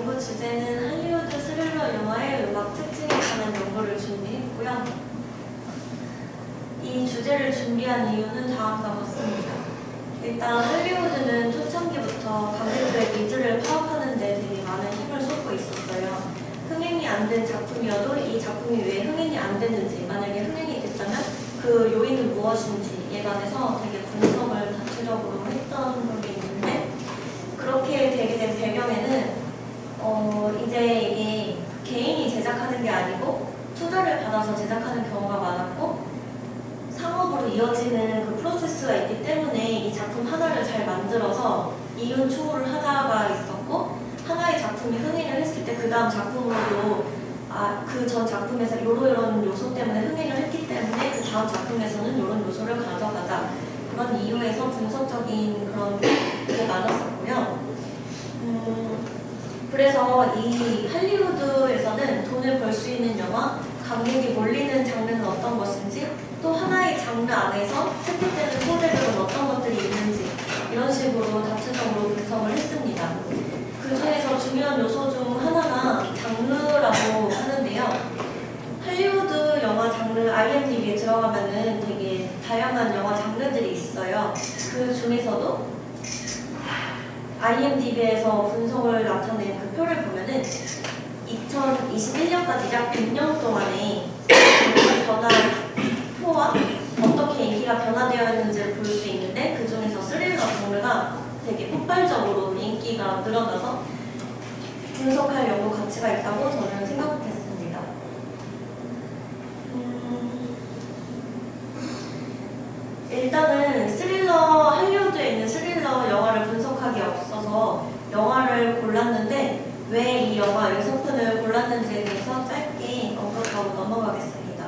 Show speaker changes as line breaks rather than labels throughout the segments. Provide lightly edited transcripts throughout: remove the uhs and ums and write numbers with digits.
연구 주제는 할리우드 스릴러 영화의 음악 특징에 관한 연구를 준비했고요. 이 주제를 준비한 이유는 다음과 같습니다. 일단 할리우드는 초창기부터 관객들의 니즈를 파악하는 데 되게 많은 힘을 쏟고 있었어요. 흥행이 안 된 작품이어도 이 작품이 왜 흥행이 안 됐는지, 만약에 흥행이 됐다면 그 요인은 무엇인지에 관해서 되게 분석을 다큐적으로 했던 게 있는데, 그렇게 되게 된 배경에는 이제 이게 개인이 제작하는 게 아니고 투자를 받아서 제작하는 경우가 많았고 상업으로 이어지는 그 프로세스가 있기 때문에 이 작품 하나를 잘 만들어서 이윤 추구를 하자가 있었고, 하나의 작품이 흥행을 했을 때 그 다음 작품으로도 그 전 작품에서 이런 요소 때문에 흥행을 했기 때문에 그 다음 작품에서는 이런 요소를 가져가자, 그런 이유에서 분석적인 그런 게 많았었고요. 그래서 이 할리우드에서는 돈을 벌 수 있는 영화, 관객이 몰리는 장르는 어떤 것인지, 또 하나의 장르 안에서 채택되는 소재들은 어떤 것들이 있는지, 이런 식으로 다층적으로 분석을 했습니다. 그 중에서 중요한 요소 중 하나가 장르라고 하는데요. 할리우드 영화 장르 IMDb에 들어가면은 되게 다양한 영화 장르들이 있어요. 그 중에서도 IMDb에서 분석을 나타낸 그 표를 보면은 2021년까지 약 100년 동안에 변화 표와 어떻게 인기가 변화되었는지를 볼 수 있는데, 그 중에서 스릴러 장르가 되게 폭발적으로 인기가 늘어나서 분석할 연구 가치가 있다고 저는 생각했습니다. 일단은 할리우드에 있는 스릴러 영화를 분석하기에 앞서서 영화를 골랐는데, 왜 이 영화 6편을 골랐는지에 대해서 짧게 언급하고 넘어가겠습니다.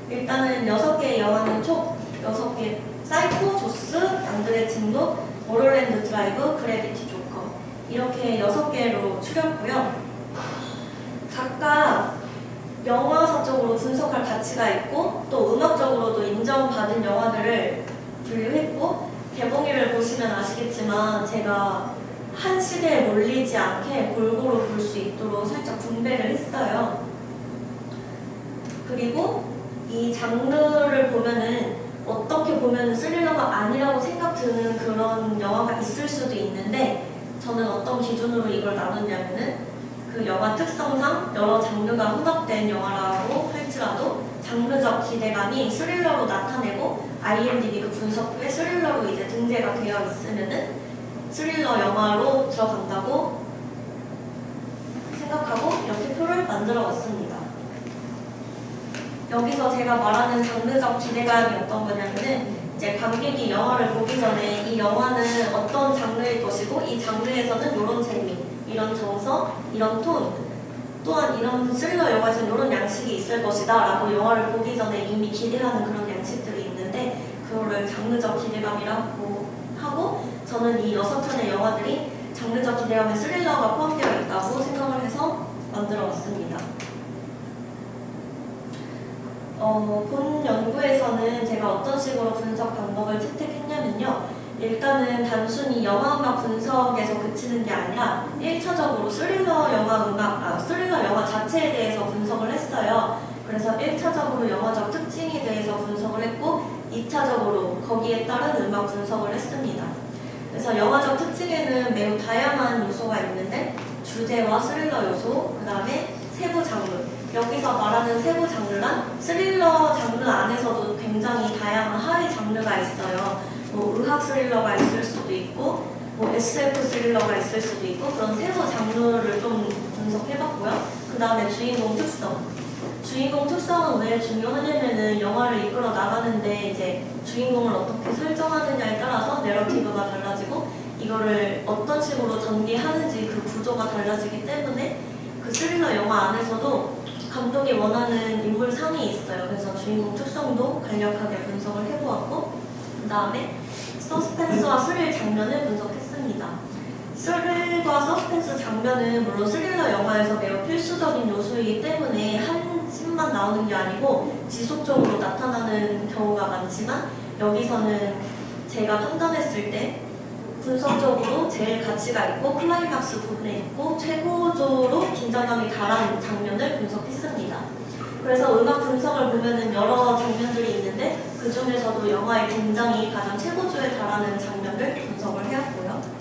일단은 6개의 영화는 총 6개, 사이코, 조스, 양들의 진도, 모럴랜드 드라이브, 그래비티 조커, 이렇게 6개로 추렸고요. 각각 영화사적으로 분석할 가치가 있고 또 음악적으로도 인정받은 영화들을 분류했고, 개봉일을 보시면 아시겠지만 제가 한 시대에 몰리지 않게 골고루 볼 수 있도록 살짝 분배를 했어요. 그리고 이 장르를 보면은 어떻게 보면 스릴러가 아니라고 생각 드는 그런 영화가 있을 수도 있는데, 저는 어떤 기준으로 이걸 나눴냐면은 그 영화 특성상 여러 장르가 혼합된 영화라고 할지라도 장르적 기대감이 스릴러로 나타내고 IMDb 그 분석표에 스릴러로 이제 등재가 되어 있으면은 스릴러 영화로 들어간다고 생각하고 이렇게 표를 만들어 왔습니다. 여기서 제가 말하는 장르적 기대감이 어떤 거냐면은, 이제 관객이 영화를 보기 전에 이 영화는 어떤 장르일 것이고 이 장르에서는 이런 재미, 이런 정서, 이런 톤, 또한 이런 스릴러 영화에서는 이런 양식이 있을 것이다 라고 영화를 보기 전에 이미 기대하는 그런 양식들이 있는데, 그거를 장르적 기대감이라고 하고, 저는 이 6편의 영화들이 장르적 기대감에 스릴러가 포함되어 있다고 생각을 해서 만들어 왔습니다. 본 연구에서는 제가 어떤 식으로 분석 방법을 채택했냐면요. 일단은 단순히 영화음악 분석에서 그치는 게 아니라 1차적으로 스릴러 영화 자체에 대해서 분석을 했어요. 그래서 1차적으로 영화적 특징에 대해서 분석을 했고 2차적으로 거기에 따른 음악 분석을 했습니다. 그래서 영화적 특징에는 매우 다양한 요소가 있는데, 주제와 스릴러 요소, 그 다음에 세부 장르, 여기서 말하는 세부 장르란 스릴러 장르 안에서도 굉장히 다양한 하위 장르가 있어요. 뭐 의학 스릴러가 있을 수도 있고 뭐 SF 스릴러가 있을 수도 있고, 그런 세부 장르를 좀 분석해봤고요. 그 다음에 주인공 특성은 왜 중요하냐면은 영화를 이끌어 나가는데 이제 주인공을 어떻게 설정하느냐에 따라서 내러티브가 달라지고 이거를 어떤 식으로 전개하는지 그 구조가 달라지기 때문에 그 스릴러 영화 안에서도 감독이 원하는 인물상이 있어요. 그래서 주인공 특성도 간략하게 분석을 해보았고, 그 다음에 서스펜스와 스릴 장면을 분석했습니다. 스릴과 서스펜스 장면은 물론 스릴러 영화에서 매우 필수적인 요소이기 때문에 한 씬만 나오는 게 아니고 지속적으로 나타나는 경우가 많지만, 여기서는 제가 판단했을 때 분석적으로 제일 가치가 있고 클라이막스 부분에 있고 최고조로 긴장감이 가라앉는 장면을 분석했습니다. 그래서 음악 분석을 보면은 여러 장면들이 있는데 그 중에서도 영화의 긴장이 가장 최고조에 달하는 장면을 분석을 해왔고요.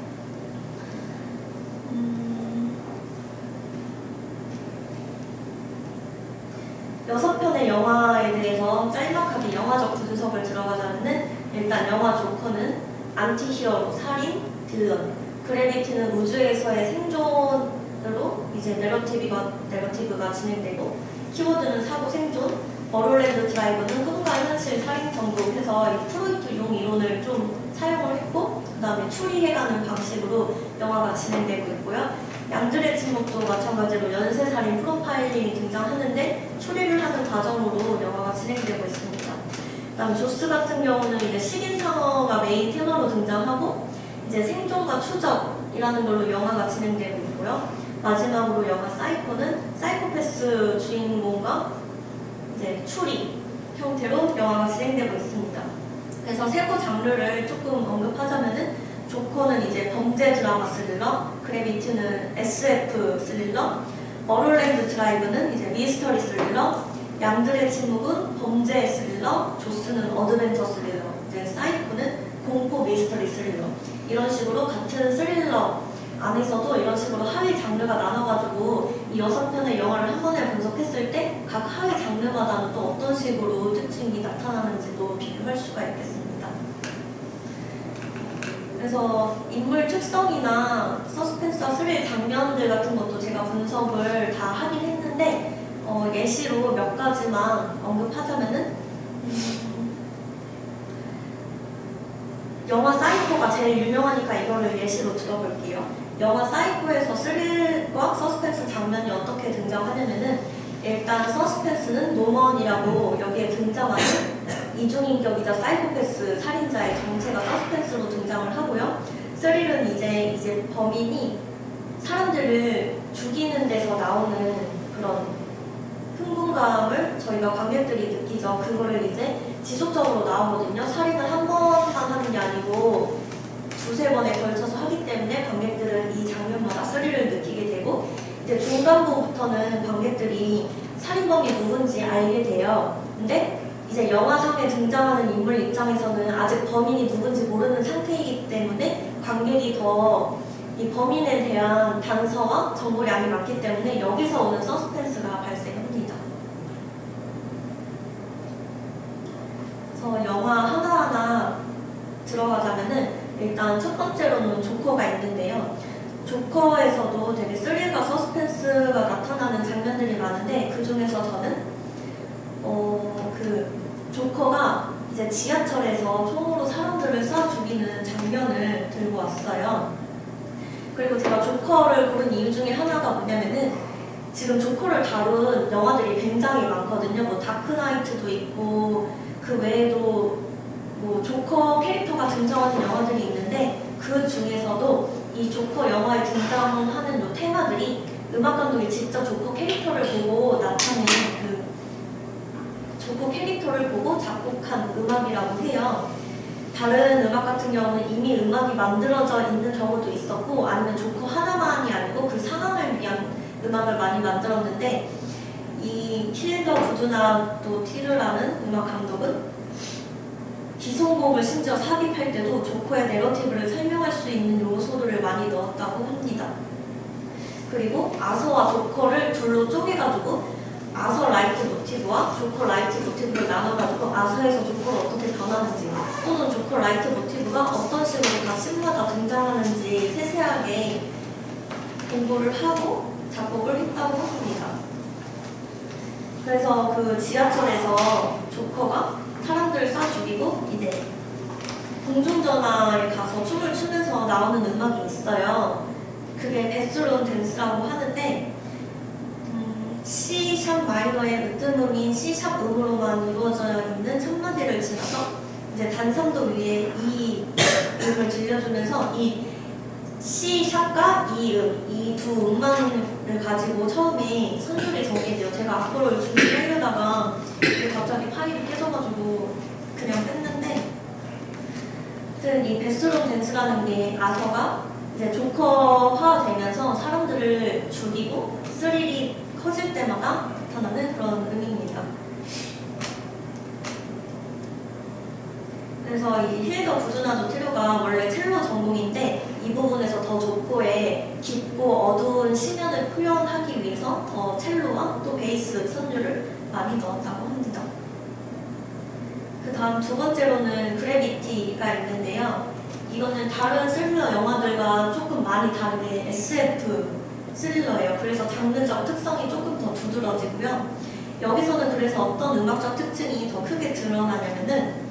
6편의 영화에 대해서 짤막하게 영화적 분석을 들어가자면은 일단 영화 조커는 안티히어로, 살인, 빌런, 그래비티는 우주에서의 생존으로 이제 내러티브가 진행되고, 키워드는 사고 생존, 머롤랜드 드라이브는 꿈과 현실 살인 정복해서 이 프로이트 용 이론을 좀 사용을 했고, 그 다음에 추리해가는 방식으로 영화가 진행되고 있고요. 양들의 침묵도 마찬가지로 연쇄살인 프로파일링이 등장하는데 추리를 하는 과정으로 영화가 진행되고 있습니다. 그 다음 조스 같은 경우는 이제 식인상어가 메인 테너로 등장하고 이제 생존과 추적이라는 걸로 영화가 진행되고 있고요. 마지막으로 영화 사이코는 사이코패스 주인공과 이제 추리 형태로 영화가 진행되고 있습니다. 그래서 세부 장르를 조금 언급하자면은 조커는 이제 범죄 드라마 스릴러, 그래비티는 SF 스릴러, 머롤랜드 드라이브는 이제 미스터리 스릴러, 양들의 침묵은 범죄 스릴러, 조스는 어드벤처 스릴러, 이제 사이코는 공포 미스터리 스릴러. 이런 식으로 같은 스릴러 안에서도 이런 식으로 하위 장르가 나눠가지고 이 6편의 영화를 한 번에 분석했을 때 각 하위 장르마다는 또 어떤 식으로 특징이 나타나는지도 비교할 수가 있겠습니다. 그래서 인물 특성이나 서스펜스와 스릴 장면들 같은 것도 제가 분석을 다 하긴 했는데 예시로 몇 가지만 언급하자면은 영화 사이코가 제일 유명하니까 이거를 예시로 들어볼게요. 영화 사이코에서 스릴과 서스펜스 장면이 어떻게 등장하냐면은 일단 서스펜스는 노먼이라고 여기에 등장하는 이중인격이자 사이코패스 살인자의 정체가 서스펜스로 등장을 하고요. 스릴은 이제 범인이 사람들을 죽이는 데서 나오는 그런 흥분감을 저희가 관객들이 느끼죠. 그거를 이제 지속적으로 나오거든요. 살인을 한 번만 하는 게 아니고 두세 번에 걸쳐서 하기 때문에 관객들은 이 장면마다 스릴을 느끼게 되고, 이제 중반부부터는 관객들이 살인범이 누군지 알게 돼요. 근데 이제 영화상에 등장하는 인물 입장에서는 아직 범인이 누군지 모르는 상태이기 때문에 관객이 더 이 범인에 대한 단서와 정보량이 많기 때문에 여기서 오는 서스펜스가 발생합니다. 그래서 영화 하나하나 들어가자면은 일단 첫 번째로는 조커가 있는데요. 조커에서도 되게 스릴과 서스펜스가 나타나는 장면들이 많은데 그 중에서 저는 그 조커가 이제 지하철에서 총으로 사람들을 쏴 죽이는 장면을 들고 왔어요. 그리고 제가 조커를 고른 이유 중에 하나가 뭐냐면은 지금 조커를 다룬 영화들이 굉장히 많거든요. 뭐 다크나이트도 있고 그 외에도 뭐 조커 캐릭터가 등장하는 영화들이 있는데 그 중에서도 이 조커 영화에 등장하는 요 테마들이 음악 감독이 직접 조커 캐릭터를 보고 나타낸 그 조커 캐릭터를 보고 작곡한 음악이라고 해요. 다른 음악 같은 경우는 이미 음악이 만들어져 있는 경우도 있었고 아니면 조커 하나만이 아니고 그 상황을 위한 음악을 많이 만들었는데 이 킬더 구두나 또 티르라는 음악 감독은 기성곡을 심지어 삽입할 때도 조커의 내러티브를 설명할 수 있는 요소들을 많이 넣었다고 합니다. 그리고 아서와 조커를 둘로 쪼개가지고 아서 라이트 모티브와 조커 라이트 모티브를 나눠가지고 아서에서 조커가 어떻게 변하는지 또는 조커 라이트 모티브가 어떤 식으로 각 씬마다 등장하는지 세세하게 공부를 하고 작곡을 했다고 합니다. 그래서 그 지하철에서 조커가 사람들을 쏴 죽이고 이제 공중전화에 가서 춤을 추면서 나오는 음악이 있어요. 그게 베스론 댄스라고 하는데 C# 마이너의 으뜸음인 C# 음으로만 이루어져 있는 첫마디를 지나서 이제 단삼도 위에 이 음을 들려주면서 이 C#과 이 음, 이 두 음만을 가지고 처음에 선율이 정해져요. 제가 악보를 준비하려다가 갑자기 파일이 깨져가지고 그냥 뺐는데 아무튼 이 베스룸 댄스라는 게 아서가 이제 조커화 되면서 사람들을 죽이고 스릴이 커질 때마다 나타나는 그런 의미입니다. 그래서 이 힐더 구두나도 트류가 원래 첼로 전공인데 이 부분에서 더 조커의 깊고 어두운 심연을 표현하기 위해서 더 첼로와 또 베이스 선율을 많이 넣었다고 합니다. 그 다음 두 번째로는 그래비티가 있는데요. 이거는 다른 스릴러 영화들과 조금 많이 다르게 SF 스릴러예요. 그래서 장르적 특성이 조금 더 두드러지고요. 여기서는 그래서 어떤 음악적 특징이 더 크게 드러나냐면은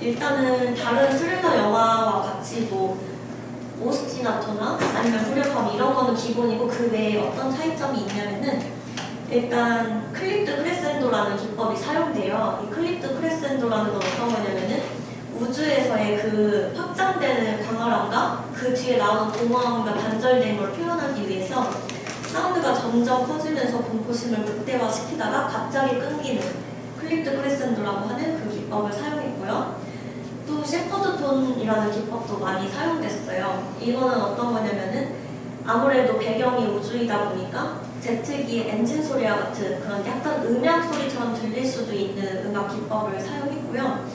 일단은 다른 스릴러 영화와 같이 뭐 오스티나토나 아니면 무력함 이런 거는 기본이고 그 외에 어떤 차이점이 있냐면은 일단 클립드 크레센도라는 기법이 사용돼요. 이 클립드 크레센도라는 건 어떤 거냐면은 우주에서의 그 확장되는 광활함과 그 뒤에 나오는 공허함과 단절된 걸 표현하기 위해서 사운드가 점점 커지면서 공포심을 극대화시키다가 갑자기 끊기는 클립드 크레센도라고 하는 그 기법을 사용했고요. 또 셰퍼드 톤이라는 기법도 많이 사용됐어요. 이거는 어떤 거냐면은 아무래도 배경이 우주이다 보니까 제트기의 엔진 소리와 같은 그런 약간 음향 소리처럼 들릴 수도 있는 음악 기법을 사용했고요.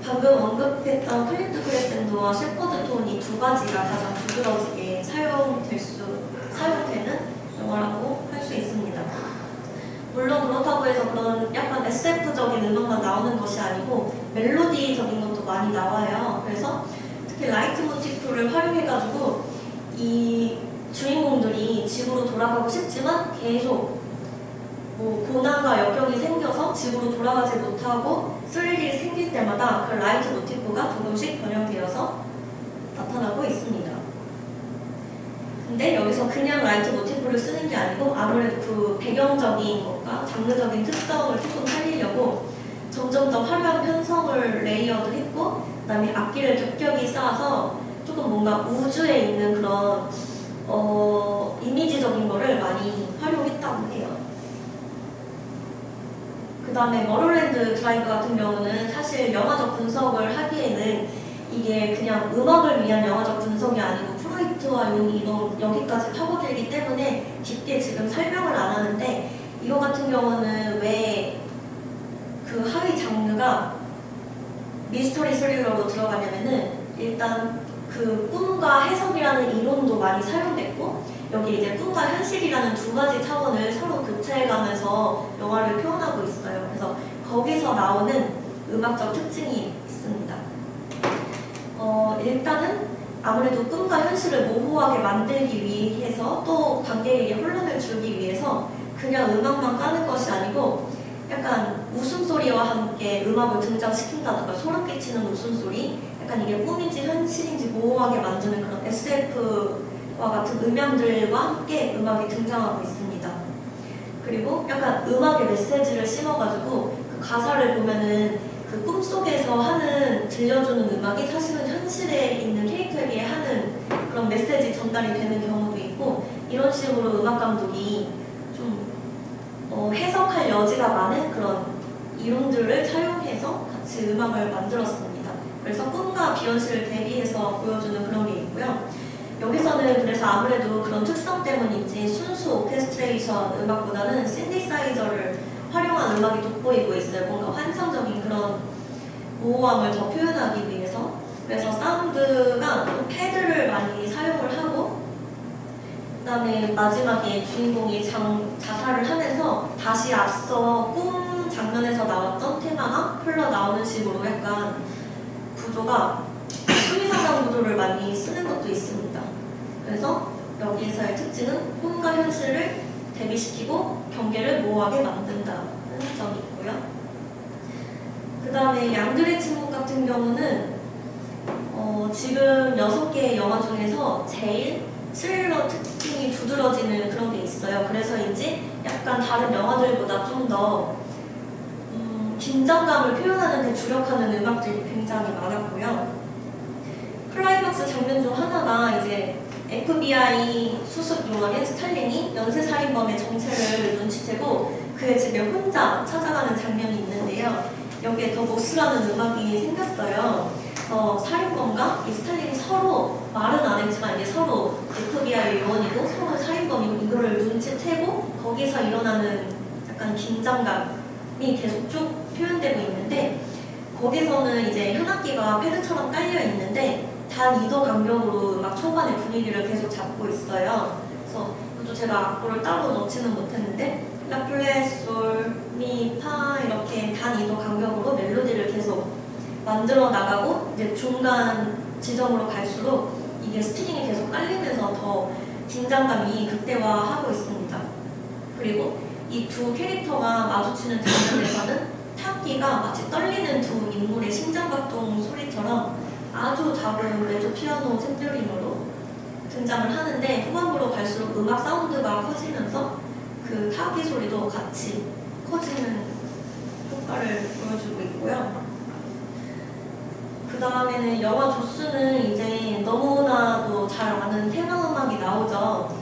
방금 언급했던 클립드 크레센도와 셰퍼드 톤이 두 가지가 가장 두드러지게 사용되는 영화라고 할 수 있습니다. 물론 그렇다고 해서 그런 약간 SF적인 음악만 나오는 것이 아니고 멜로디적인 것도 많이 나와요. 그래서 특히 라이트 모티프를 활용해가지고 이 주인공들이 지구로 돌아가고 싶지만 계속 뭐 고난과 역경이 생겨서 지구로 돌아가지 못하고 스릴이 생길 때마다 그 라이트 모티프가 조금씩 변형되어서 나타나고 있습니다. 근데 여기서 그냥 라이트 모티프를 쓰는 게 아니고 아무래도 그 배경적인 것과 장르적인 특성을 조금 살리려고 점점 더 화려한 편성을 레이어드했고 그다음에 악기를 겹겹이 쌓아서 조금 뭔가 우주에 있는 그런 이미지적인 거를 많이 활용했다고 해요. 그 다음에 머롤랜드 드라이브 같은 경우는 사실 영화적 분석을 하기에는 이게 그냥 음악을 위한 영화적 분석이 아니고 프로이트와 용 이동 여기까지 파고들기 때문에 깊게 지금 설명을 안 하는데 이거 같은 경우는 왜 그 하위 장르가 미스터리 스릴러로 들어가냐면은 일단 그 꿈과 해석이라는 이론도 많이 사용됐고 여기 이제 꿈과 현실이라는 두 가지 차원을 서로 교차해가면서 영화를 표현하고 있어요. 그래서 거기서 나오는 음악적 특징이 있습니다. 일단은 아무래도 꿈과 현실을 모호하게 만들기 위해서 또 관객에게 혼란을 주기 위해서 그냥 음악만 까는 것이 아니고 약간 웃음소리와 함께 음악을 등장시킨다든가 소름 끼치는 웃음소리 약간 이게 꿈인지 현실인지 모호하게 만드는 그런 SF와 같은 음향들과 함께 음악이 등장하고 있습니다. 그리고 약간 음악의 메시지를 심어가지고 그 가사를 보면은 그 꿈속에서 하는 들려주는 음악이 사실은 현실에 있는 캐릭터에게 하는 그런 메시지 전달이 되는 경우도 있고 이런 식으로 음악 감독이 좀 해석할 여지가 많은 그런 이론들을 차용해서 같이 음악을 만들었습니다. 그래서 꿈과 비현실을 대비해서 보여주는 그런 게 있고요. 여기서는 그래서 아무래도 그런 특성 때문인지 순수 오케스트레이션 음악보다는 신디사이저를 활용한 음악이 돋보이고 있어요. 뭔가 환상적인 그런 모호함을 더 표현하기 위해서. 그래서 사운드가 좀 패드를 많이 사용을 하고 그 다음에 마지막에 주인공이 자살을 하면서 다시 앞서 꿈 장면에서 나왔던 테마가 흘러나오는 식으로 약간 구조가 수미상당 구조를 많이 쓰는 것도 있습니다. 그래서 여기에서의 특징은 꿈과 현실을 대비시키고 경계를 모호하게 만든다는 점이 있고요. 그 다음에 양들의 침묵 같은 경우는 지금 6개의 영화 중에서 제일 스릴러 특징이 두드러지는 그런 게 있어요. 그래서인지 약간 다른 영화들보다 좀 더 긴장감을 표현하는 데 주력하는 음악들이 굉장히 많았고요. 클라이막스 장면 중 하나가 이제 FBI 수습 요원인 스탈린이 연쇄살인범의 정체를 눈치채고 그의 집에 혼자 찾아가는 장면이 있는데요. 여기에 더 모스라는 음악이 생겼어요. 그래서 살인범과 이 스탈린이 서로 말은 안 했지만 이게 서로 FBI 요원이고 서로 살인범이고 이거를 눈치채고 거기서 일어나는 약간 긴장감이 계속 쭉 표현되고 있는데, 거기서는 이제 현악기가 패드처럼 깔려 있는데 단 2도 간격으로 막 초반에 분위기를 계속 잡고 있어요. 그래서 이것도 제가 악보를 따로 넣지는 못했는데 라플레, 솔, 미, 파 이렇게 단 2도 간격으로 멜로디를 계속 만들어 나가고 이제 중간 지점으로 갈수록 이게 스트링이 계속 깔리면서 더 긴장감이 극대화하고 있습니다. 그리고 이 두 캐릭터가 마주치는 장면에서는 타악기가 마치 떨리는 두 인물의 심장박동 소리처럼 아주 작은 메조 피아노 샘플링으로 등장을 하는데, 후반부로 갈수록 음악 사운드가 커지면서 그 타악기 소리도 같이 커지는 효과를 보여주고 있고요. 그 다음에는 영화 조스는 이제 너무나도 잘 아는 테마 음악이 나오죠.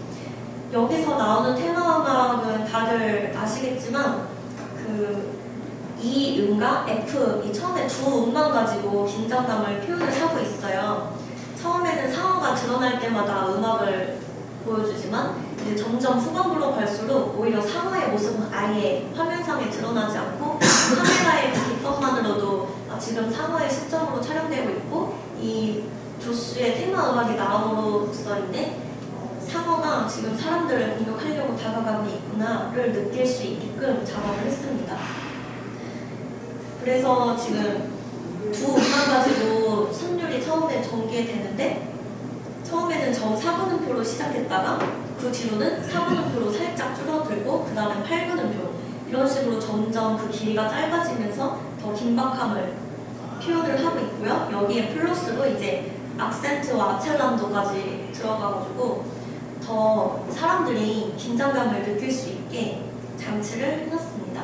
여기서 나오는 테마 음악은 다들 아시겠지만 그 E 음과 F, 이 처음에 두 음만 가지고 긴장감을 표현을 하고 있어요. 처음에는 상어가 드러날 때마다 음악을 보여주지만 이제 점점 후반부로 갈수록 오히려 상어의 모습은 아예 화면상에 드러나지 않고 카메라의 그 기법만으로도 지금 상어의 시점으로 촬영되고 있고, 이 조스의 테마 음악이 나옴으로써인데 상어가 지금 사람들을 공격하려고 다가가고 있구나를 느낄 수 있게끔 작업을 했습니다. 그래서 지금 두 음만 가지고 선율이 처음에 전개되는데, 처음에는 정 4분음표로 시작했다가 그 뒤로는 4분음표로 살짝 줄어들고 그 다음에 8분음표, 이런 식으로 점점 그 길이가 짧아지면서 더 긴박함을 표현을 하고 있고요. 여기에 플러스로 이제 악센트와 아첼란도까지 들어가가지고 더 사람들이 긴장감을 느낄 수 있게 장치를 해놨습니다.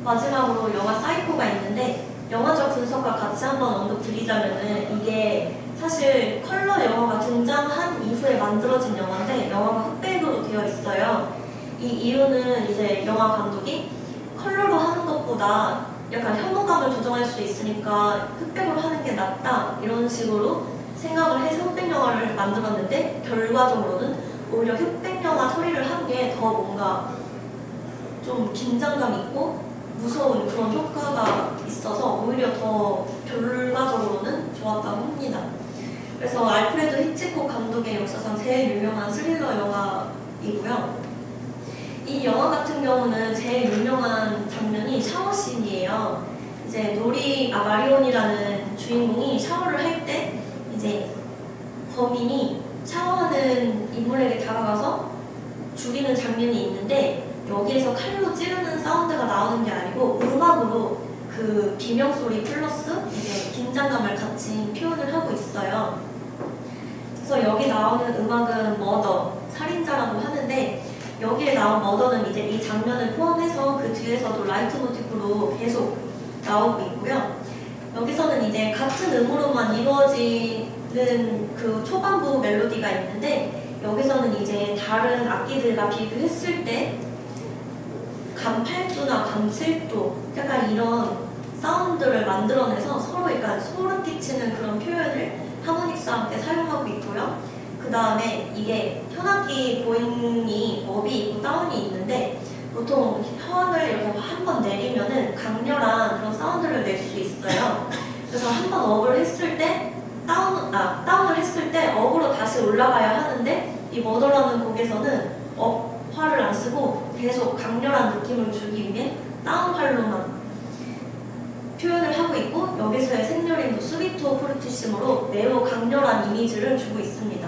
마지막으로 영화 사이코가 있는데, 영화적 분석과 같이 한번 언급드리자면은 이게 사실 컬러 영화가 등장한 이후에 만들어진 영화인데 영화가 흑백으로 되어 있어요. 이 이유는 이제 영화 감독이 컬러로 하는 것보다 약간 혐오감을 조정할 수 있으니까 흑백으로 하는 게 낫다 이런 식으로 생각을 해서 흑백 영화를 만들었는데, 결과적으로는 오히려 흑백 영화 처리를 한 게 더 뭔가 좀 긴장감 있고 무서운 그런 효과가 있어서 오히려 더 결과적으로는 좋았다고 합니다. 그래서 알프레드 히치콕 감독의 역사상 제일 유명한 스릴러 영화이고요. 이 영화 같은 경우는 제일 유명한 장면이 샤워씬이에요. 이제 마리온이라는 주인공이 샤워를 할 때 이제 범인이 샤워하는 인물에게 다가가서 죽이는 장면이 있는데, 여기에서 칼로 찌르는 사운드가 나오는 게 아니고 음악으로 그 비명소리 플러스 이제 긴장감을 같이 표현을 하고 있어요. 그래서 여기 나오는 음악은 머더, 살인자라고 하는데, 여기에 나온 머더는 이제 이 장면을 포함해서 그 뒤에서도 라이트 모티프로 계속 나오고 있고요. 여기서는 이제 같은 음으로만 이루어지는 그 초반부 멜로디가 있는데, 여기서는 이제 다른 악기들과 비교했을 때 감 8도나 감 7도 약간 이런 사운드를 만들어내서 서로 약간 소름 끼치는 그런 표현을 하모닉스와 함께 사용하고 있고요. 그 다음에 이게 현악기 보잉이 업이 있고 다운이 있는데, 보통 현을 이렇게 한 번 내리면은 강렬한 그런 사운드를 낼 수 있어요. 그래서 한 번 업을 했을 때 다운을 했을 때 업으로 다시 올라가야 하는데, 이 머더라는 곡에서는 업화를 안 쓰고 계속 강렬한 느낌을 주기 위해 다운활로만 표현을 하고 있고, 여기서의 샘녀링도 스위토 포르티시모로 매우 강렬한 이미지를 주고 있습니다.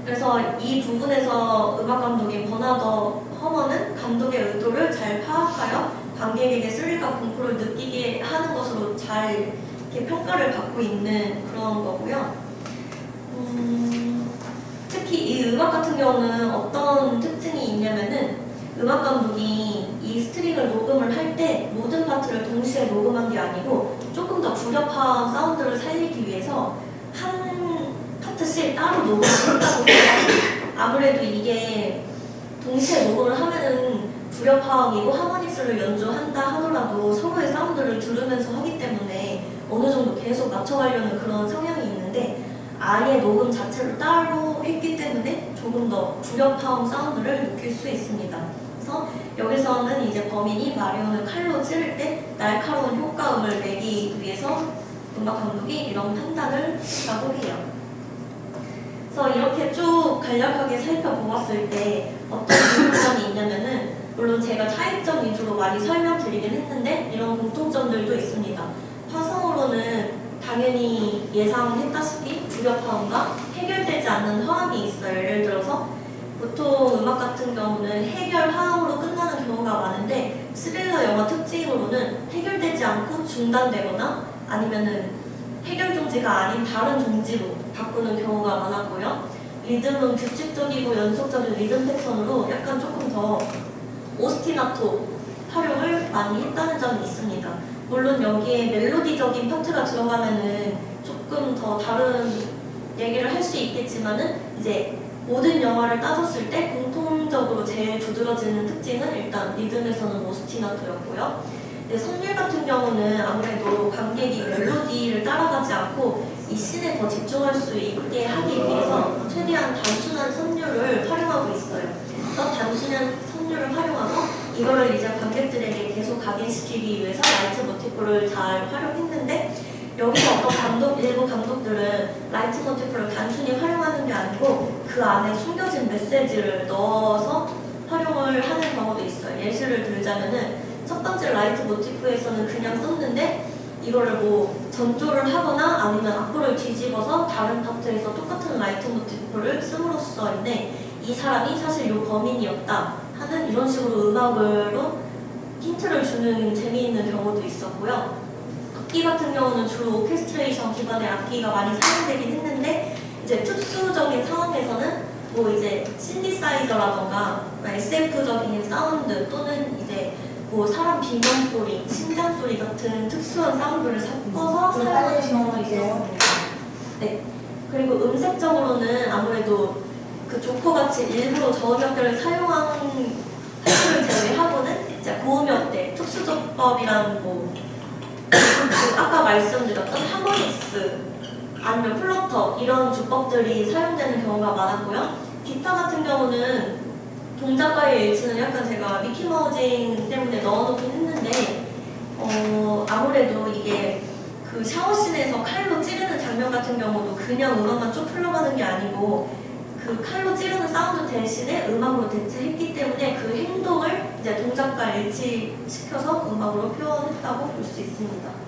그래서 이 부분에서 음악 감독인 버나더 허먼은 감독의 의도를 잘 파악하여 관객에게 스릴과 공포를 느끼게 하는 것으로 잘 이렇게 평가를 받고 있는 그런 거고요. 특히 이 음악 같은 경우는 어떤 특징이 있냐면은, 음악 감독이 이 스트링을 녹음을 할 때 모든 파트를 동시에 녹음한 게 아니고 조금 더 불협화음 사운드를 살리기 위해서 한 파트씩 따로 녹음을 했다고 해요. 아무래도 이게 동시에 녹음을 하면은 불협화음이고 하모닉스를 연주한다 하더라도 서로의 사운드를 들으면서 하기 때문에 어느 정도 계속 맞춰가려는 그런 성향이 있는데 아예 녹음 자체를 따로 했기 때문에 조금 더 불협화음 사운드를 느낄 수 있습니다. 그래서 여기서는 이제 범인이 마리온을 칼로 찌를 때 날카로운 효과음을 내기 위해서 음악 감독이 이런 판단을 했다고 해요. 그래서 이렇게 쭉 간략하게 살펴보았을 때 어떤 공통점이 있냐면은 물론 제가 차이점 위주로 많이 설명드리긴 했는데 이런 공통점들도 있습니다. 화성으로는 당연히 예상했다시피 불협화음과 해결되지 않는 화음이 있어요. 예를 들어서 보통 음악 같은 경우는 해결 화음으로 끝나는 경우가 많은데 스릴러 영화 특징으로는 해결되지 않고 중단되거나 아니면은 해결 종지가 아닌 다른 종지로 바꾸는 경우가 많았고요. 리듬은 규칙적이고 연속적인 리듬 패턴으로 약간 조금 더 오스티나토 활용을 많이 했다는 점이 있습니다. 물론 여기에 멜로디적인 파트가 들어가면은 조금 더 다른 얘기를 할 수 있겠지만은 이제 모든 영화를 따졌을 때 공통적으로 제일 두드러지는 특징은 일단 리듬에서는 오스티나토였고요. 선율 같은 경우는 아무래도 관객이 멜로디를 따라가지 않고 이 씬에 더 집중할 수 있게 하기 위해서 최대한 단순한 선율을 활용하고 있어요. 그래서 단순한 선율을 활용하고 이거를 이제 관객들에게 계속 각인시키기 위해서 라이트 모티프를 잘 활용했는데 여기서 어떤 일부 감독들은 라이트 모티프를 단순히 활용하는 게 아니고 그 안에 숨겨진 메시지를 넣어서 활용을 하는 경우도 있어요. 예시를 들자면은 첫 번째 라이트 모티프에서는 그냥 썼는데 이거를 뭐 전조를 하거나 아니면 악보를 뒤집어서 다른 파트에서 똑같은 라이트 모티프를 씀으로써인데 이 사람이 사실 이 범인이었다 하는 이런 식으로 음악으로 힌트를 주는 재미있는 경우도 있었고요. 악기 같은 경우는 주로 오케스트레이션 기반의 악기가 많이 사용되긴 했는데 이제 특수적인 상황에서는 뭐 이제 신디사이저라던가 SF적인 사운드 또는 이제 뭐 사람 비명 소리, 심장 소리 같은 특수한 사운드를 섞어서 사용하는 경우도 있었습니다. 네. 그리고 음색적으로는 아무래도 그 조커같이 일부러 저음역대를 사용한 파트를 제외하고는 이제 고음역대, 특수조법이란 뭐 아까 말씀드렸던 하모니스 아니면 플러터 이런 주법들이 사용되는 경우가 많았고요. 기타 같은 경우는 동작과의 일치는 약간 제가 미키마우징 때문에 넣어놓긴 했는데 아무래도 이게 그 샤워씬에서 칼로 찌르는 장면 같은 경우도 그냥 음악만 쭉 흘러가는 게 아니고 그 칼로 찌르는 사운드 대신에 음악으로 대체했기 때문에 그 행동을 이제 동작과 일치시켜서 음악으로 표현했다고 볼 수 있습니다.